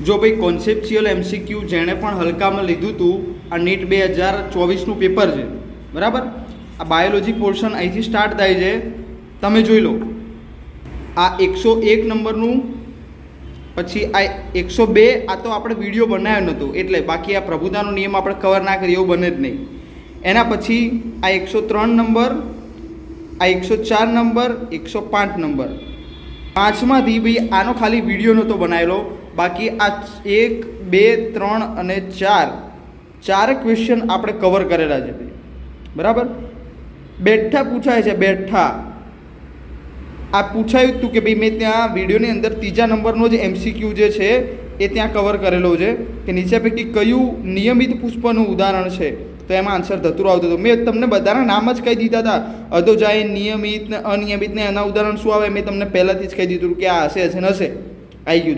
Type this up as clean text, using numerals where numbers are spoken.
જો ભાઈ conceptual MCQ જેણે પણ હલકામાં લીધું હતું, આ નીટ 2024નું પેપર છે બરાબર. આ બાયોલોજી પોર્શન અહીંથી સ્ટાર્ટ થાય છે, તમે જોઈ લો. આ 101 નંબરનું, પછી આ 102, આ તો આપણે વિડીયો બનાવ્યો નહોતો એટલે, બાકી આ પ્રભુતાનો નિયમ આપણે કવર ના કરીએ એવું બને જ નહીં. એના પછી આ 103 નંબર, આ 104 નંબર, 105 નંબર, પાંચમાંથી ભાઈ આનો ખાલી વિડીયો નહોતો બનાવેલો, બાકી આ 1, 2, 3 અને 4 ક્વેશ્ચન આપણે કવર કરેલા છે બરાબર. બેઠા પૂછાય છે, બેઠા આ પૂછાયું હતું કે ભાઈ મેં ત્યાં વિડીયોની અંદર ત્રીજા નંબરનો જે MCQ જે છે એ ત્યાં કવર કરેલો છે કે નીચે પૈકી કયું નિયમિત પુષ્પનું ઉદાહરણ છે, તો એમાં આન્સર ધતુરો આવતો હતો. મેં તમને બધાના નામ જ કહી દીધા હતા, અધોજાય, નિયમિત ને અનિયમિત ને એના ઉદાહરણ શું આવે મેં તમને પહેલાંથી જ કહી દીધું કે આ હશે ને હશે, આવી ગયું.